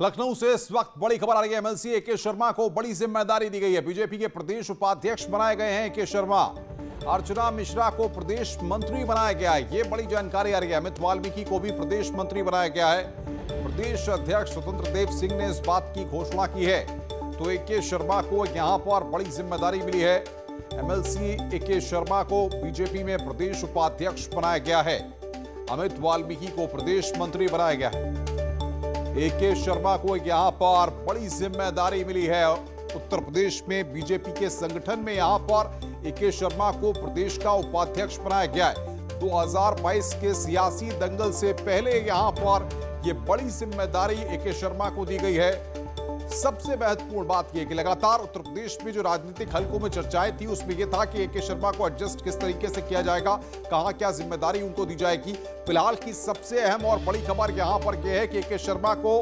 लखनऊ से इस वक्त बड़ी खबर आ रही है। MLC A K. शर्मा को बड़ी जिम्मेदारी दी गई है। बीजेपी के प्रदेश उपाध्यक्ष बनाए गए हैं ए.के. शर्मा। अर्चना मिश्रा को प्रदेश मंत्री बनाया गया है। ये बड़ी जानकारी आ रही है। अमित वाल्मीकि को भी प्रदेश मंत्री बनाया गया है। प्रदेश अध्यक्ष स्वतंत्र देव सिंह ने इस बात की घोषणा की है। तो ए.के. शर्मा को यहां पर बड़ी जिम्मेदारी मिली है। MLC A K. शर्मा को बीजेपी में प्रदेश उपाध्यक्ष बनाया गया है। अमित वाल्मीकि को प्रदेश मंत्री बनाया गया है। ए.के. शर्मा को यहां पर बड़ी जिम्मेदारी मिली है। उत्तर प्रदेश में बीजेपी के संगठन में यहां पर ए.के. शर्मा को प्रदेश का उपाध्यक्ष बनाया गया है। 2022 के सियासी दंगल से पहले यहां पर यह बड़ी जिम्मेदारी ए.के. शर्मा को दी गई है। सबसे महत्वपूर्ण बात यह कि लगातार उत्तर प्रदेश में जो राजनीतिक हलकों में चर्चाएं थी उसमें यह था कि ए.के. शर्मा को एडजस्ट किस तरीके से किया जाएगा, कहां क्या जिम्मेदारी उनको दी जाएगी। फिलहाल की सबसे अहम और बड़ी खबर यहां पर यह है कि ए.के. शर्मा को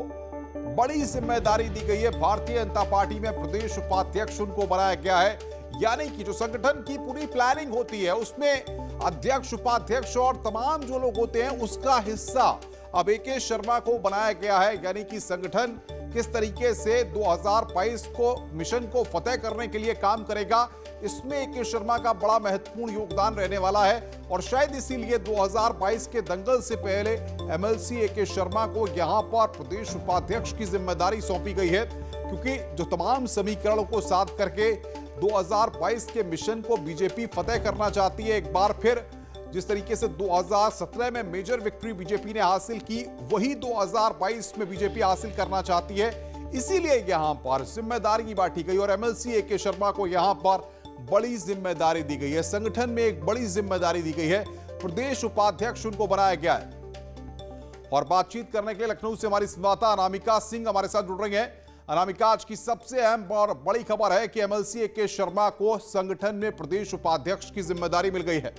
बड़ी जिम्मेदारी दी गई है। भारतीय जनता पार्टी में प्रदेश उपाध्यक्ष उनको बनाया गया है। यानी कि जो संगठन की पूरी प्लानिंग होती है उसमें अध्यक्ष, उपाध्यक्ष और तमाम जो लोग होते हैं उसका हिस्सा अब ए.के. शर्मा को बनाया गया है। यानी कि संगठन किस तरीके से 2022 को मिशन को फतेह करने के लिए काम करेगा, इसमें ए.के. शर्मा का बड़ा महत्वपूर्ण योगदान रहने वाला है। और शायद इसीलिए 2022 के दंगल से पहले एमएलसी ए.के. शर्मा को यहां पर प्रदेश उपाध्यक्ष की जिम्मेदारी सौंपी गई है, क्योंकि जो तमाम समीकरणों को साध करके 2022 के मिशन को बीजेपी फतेह करना चाहती है। एक बार फिर जिस तरीके से 2017 में मेजर विक्ट्री बीजेपी ने हासिल की, वही 2022 में बीजेपी हासिल करना चाहती है। इसीलिए यहां पर जिम्मेदारी बांटी गई और एमएलसी ए.के. शर्मा को यहां पर बड़ी जिम्मेदारी दी गई है। संगठन में एक बड़ी जिम्मेदारी दी गई है। प्रदेश उपाध्यक्ष उनको बनाया गया है। और बातचीत करने के लिए लखनऊ से हमारी संवाददाता अनामिका सिंह हमारे साथ जुड़ रही हैं। अनामिका, आज की सबसे अहम और बड़ी खबर है कि एमएलसी ए.के. शर्मा को संगठन में प्रदेश उपाध्यक्ष की जिम्मेदारी मिल गई है।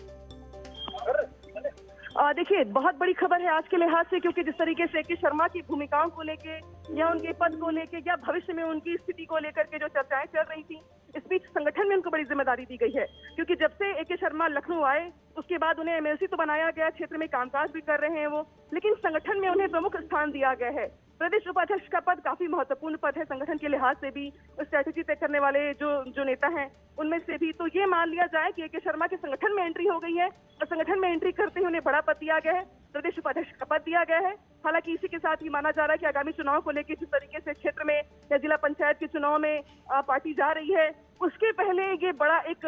देखिए, बहुत बड़ी खबर है आज के लिहाज से, क्योंकि जिस तरीके से ए.के. शर्मा की भूमिकाओं को लेके या उनके पद को लेके या भविष्य में उनकी स्थिति को लेकर के जो चर्चाएं चल रही थी, इस बीच संगठन में उनको बड़ी जिम्मेदारी दी गई है। क्योंकि जब से ए.के. शर्मा लखनऊ आए उसके बाद उन्हें एमएलसी तो बनाया गया, क्षेत्र में कामकाज भी कर रहे हैं वो, लेकिन संगठन में उन्हें प्रमुख स्थान दिया गया है। प्रदेश उपाध्यक्ष का पद काफी महत्वपूर्ण पद है संगठन के लिहाज से भी, स्ट्रैटेजी तय करने वाले जो नेता हैं उनमें से भी। तो ये मान लिया जाए कि ए.के. शर्मा के संगठन में एंट्री हो गई है और संगठन में एंट्री करते ही उन्हें बड़ा पद दिया गया है, प्रदेश उपाध्यक्ष का पद दिया गया है। हालांकि इसी के साथ ही माना जा रहा है कि आगामी चुनाव को लेकर जिस तरीके से क्षेत्र में या जिला पंचायत के चुनाव में पार्टी जा रही है, उसके पहले ये बड़ा एक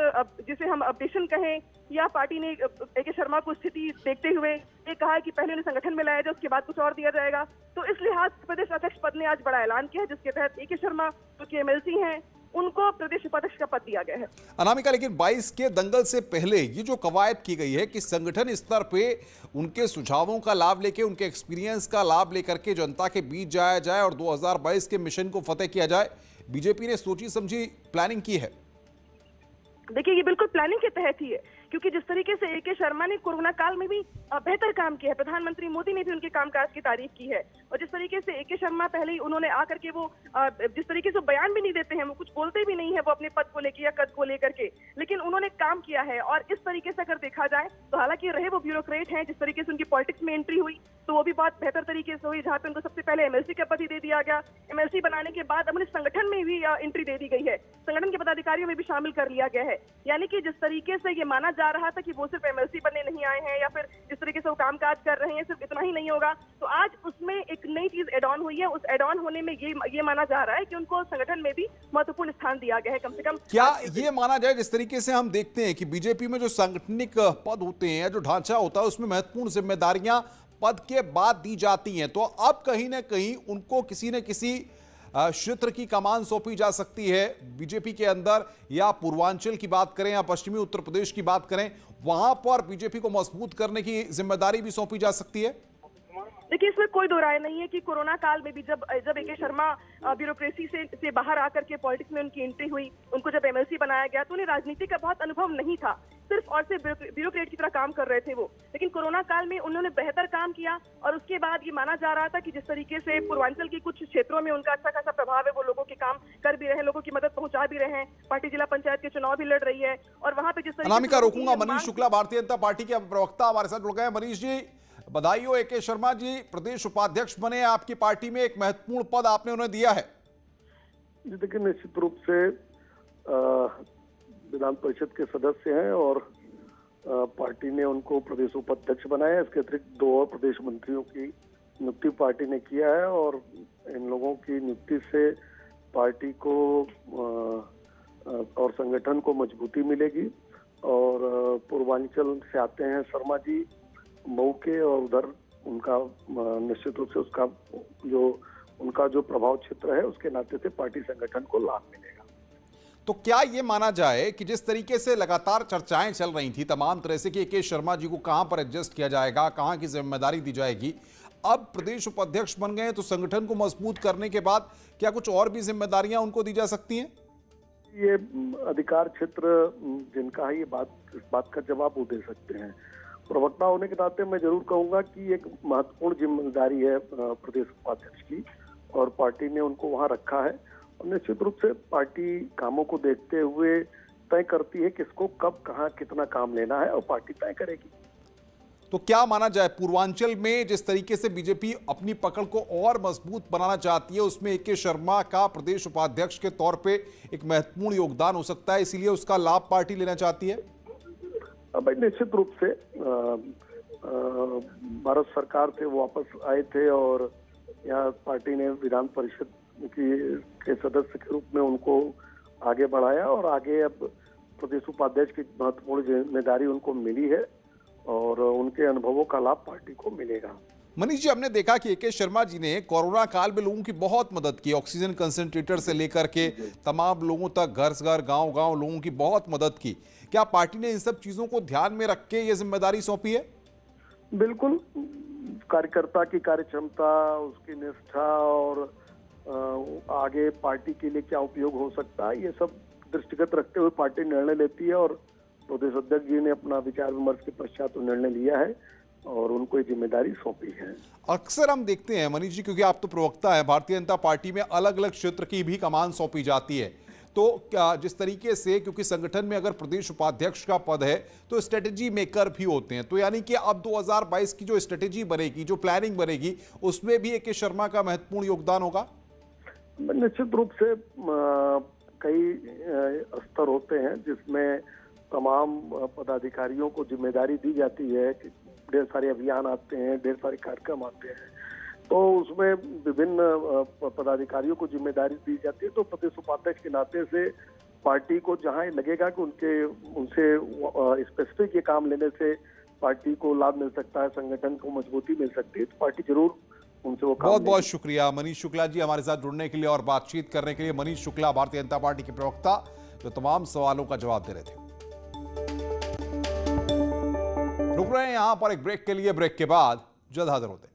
जिसे हम अपडेशन कहें, या पार्टी ने ए.के. शर्मा को स्थिति देखते हुए ये कहा है कि पहले उन्हें संगठन में लाया जाए, उसके बाद कुछ और दिया जाएगा। तो इस लिहाज प्रदेश अध्यक्ष पद ने आज बड़ा ऐलान किया है, जिसके तहत ए.के. शर्मा जो कि एमएलसी हैं उनको प्रदेश उपाध्यक्ष का पद दिया गया है। अनामिका, लेकिन 22 के दंगल से पहले ये जो कवायद की गई है कि संगठन स्तर पे उनके सुझावों का लाभ लेके, उनके एक्सपीरियंस का लाभ लेकर के जनता के बीच जाया जाए और 2022 के मिशन को फतेह किया जाए, बीजेपी ने सोची समझी प्लानिंग की है। देखिए, ये बिल्कुल प्लानिंग के तहत ही है, क्योंकि जिस तरीके से ए.के. शर्मा ने कोरोना काल में भी बेहतर काम किया है, प्रधानमंत्री मोदी ने भी उनके कामकाज की तारीफ की है। और जिस तरीके से ए.के. शर्मा पहले ही उन्होंने आकर के वो जिस तरीके से बयान भी नहीं देते हैं, वो कुछ बोलते भी नहीं है वो अपने पद को लेकर या कद को लेकर के, लेकिन उन्होंने काम किया है। और इस तरीके से अगर देखा जाए तो हालांकि रहे वो ब्यूरोक्रेट हैं, जिस तरीके से उनकी पॉलिटिक्स में एंट्री हुई तो वो भी बहुत बेहतर तरीके से हुई, जहाँ पे उनको सबसे पहले एमएलसी का पद ही दे दिया गया। एमएलसी बनाने के बाद अब उन्हें संगठन में भी एंट्री दे दी गई है, संगठन के पदाधिकारियों में भी शामिल कर लिया गया है। यानी कि जिस तरीके से ये माना जा रहा था कि वो सिर्फ एमएलसी बनने नहीं आए हैं या फिर जिस तरीके से वो कामकाज कर रहे हैं सिर्फ इतना ही नहीं होगा, तो आज उसमें एक नई चीज एड ऑन हुई है। उस एड ऑन होने में ये माना जा रहा है कि उनको संगठन में भी महत्वपूर्ण स्थान दिया गया है। कम से कम क्या ये माना जाए, जिस तरीके से हम देखते हैं कि बीजेपी में जो सांगठनिक पद होते हैं, जो ढांचा होता है, उसमें महत्वपूर्ण जिम्मेदारियां पद के बाद दी जाती हैं, तो अब कहीं ना कहीं उनको किसी न किसी क्षेत्र की कमान सौंपी जा सकती है बीजेपी के अंदर, या पूर्वांचल की बात करें या पश्चिमी उत्तर प्रदेश की बात करें, वहां पर बीजेपी को मजबूत करने की जिम्मेदारी भी सौंपी जा सकती है। देखिए, इसमें कोई दो राय नहीं है कि कोरोना काल में भी जब ए.के. शर्मा ब्यूरोक्रेसी से बाहर आकर के पॉलिटिक्स में उनकी एंट्री हुई, उनको जब एमएलसी बनाया गया तो उन्हें राजनीति का बहुत अनुभव नहीं था, सिर्फ और सिर्फ ब्यूरोक्रेट की तरह काम कर रहे थे वो। लेकिन कोरोना काल में उन्होंने बेहतर काम किया और उसके बाद ये माना जा रहा था कि जिस तरीके से पूर्वांचल के कुछ क्षेत्रों में उनका अच्छा खासा प्रभाव है, वो लोगों के काम कर भी रहे हैं, लोगों की मदद पहुंचा भी रहे हैं, पार्टी जिला पंचायत के चुनाव भी लड़ रही है और वहां पे जिस तरीके अनामिका, रोकूंगा मनीष शुक्ला, भारतीय जनता पार्टी के प्रवक्ता हमारे साथ जुड़ गए हैं। मनीष जी, बधाई हो AK शर्मा जी, प्रदेश उपाध्यक्ष बने। आपकी पार्टी में एक महत्वपूर्ण पद आपने उन्हें दिया है। जी देखिए, निश्चित रूप से विधान परिषद के सदस्य हैं और पार्टी ने उनको प्रदेश उपाध्यक्ष बनाया। इसके अतिरिक्त 2 और प्रदेश मंत्रियों की नियुक्ति पार्टी ने किया है और इन लोगों की नियुक्ति से पार्टी को और संगठन को मजबूती मिलेगी। और पूर्वांचल से आते हैं शर्मा जी मऊ के, और उधर उनका निश्चित रूप से उनका जो प्रभाव क्षेत्र है उसके नाते से पार्टी संगठन को लाभ मिलेगा। तो क्या ये माना जाए कि जिस तरीके से लगातार चर्चाएं चल रही थी तमाम तरह से कि AK शर्मा जी को कहां पर एडजस्ट किया जाएगा, कहां की जिम्मेदारी दी जाएगी, अब प्रदेश उपाध्यक्ष बन गए तो संगठन को मजबूत करने के बाद क्या कुछ और भी जिम्मेदारियां उनको दी जा सकती हैं? ये अधिकार क्षेत्र जिनका है, इस बात का जवाब वो दे सकते हैं। प्रवक्ता होने के नाते मैं जरूर कहूंगा कि एक महत्वपूर्ण जिम्मेदारी है प्रदेश उपाध्यक्ष की, और पार्टी ने उनको वहां रखा है। और निश्चित रूप से पार्टी कामों को देखते हुए तय करती है किसको कब कहां कितना काम लेना है, और पार्टी तय करेगी। तो क्या माना जाए, पूर्वांचल में जिस तरीके से बीजेपी अपनी पकड़ को और मजबूत बनाना चाहती है, उसमें AK शर्मा का प्रदेश उपाध्यक्ष के तौर पे एक महत्वपूर्ण योगदान हो सकता है, इसीलिए उसका लाभ पार्टी लेना चाहती है? भाई निश्चित रूप से भारत सरकार से वापस आए थे और यहाँ पार्टी ने विधान परिषद के सदस्य के रूप में उनको आगे बढ़ाया, और आगे अब प्रदेश उपाध्यक्ष की महत्वपूर्ण जिम्मेदारी उनको मिली है और उनके अनुभवों का लाभ पार्टी को मिलेगा। मनीष जी, हमने देखा कि AK शर्मा जी ने कोरोना काल में लोगों की बहुत मदद की, ऑक्सीजन कंसंट्रेटर से लेकर के तमाम लोगों तक, घर घर गांव-गांव लोगों की बहुत मदद की। क्या पार्टी ने इन सब चीजों को ध्यान में रख के ये जिम्मेदारी सौंपी है? बिल्कुल, कार्यकर्ता की कार्यक्षमता, उसकी निष्ठा और आगे पार्टी के लिए क्या उपयोग हो सकता है, ये सब दृष्टिगत रखते हुए पार्टी निर्णय लेती है। और प्रदेश अध्यक्ष जी ने अपना विचार विमर्श के पश्चात निर्णय लिया है और उनको ये जिम्मेदारी सौंपी है। अक्सर हम देखते हैं मनीष जी, क्योंकि आप तो प्रवक्ता है, भारतीय जनता पार्टी में अलग अलग क्षेत्र की भी कमान सौंपी जाती है। तो क्या जिस तरीके से, क्योंकि संगठन में अगर प्रदेश उपाध्यक्ष का पद है तो स्ट्रेटेजी मेकर भी होते हैं, तो यानी कि अब 2022 की जो स्ट्रेटेजी बनेगी, जो प्लानिंग बनेगी, उसमें भी AK शर्मा का महत्वपूर्ण योगदान होगा। निश्चित रूप से कई स्तर होते हैं जिसमें तमाम पदाधिकारियों को जिम्मेदारी दी जाती है कि ढेर सारे अभियान आते हैं, ढेर सारे कार्यक्रम आते हैं, तो उसमें विभिन्न पदाधिकारियों को जिम्मेदारी दी जाती है। तो प्रदेश उपाध्यक्ष के नाते से पार्टी को जहां लगेगा कि उनसे स्पेसिफिक ये काम लेने से पार्टी को लाभ मिल सकता है, संगठन को मजबूती मिल सकती है, तो पार्टी जरूर उनसे वो काम। बहुत बहुत शुक्रिया मनीष शुक्ला जी हमारे साथ जुड़ने के लिए और बातचीत करने के लिए। मनीष शुक्ला, भारतीय जनता पार्टी के प्रवक्ता, जो तमाम सवालों का जवाब दे रहे थे। रुक रहे हैं यहां पर एक ब्रेक के लिए, ब्रेक के बाद जल्द हाजिर होते हैं।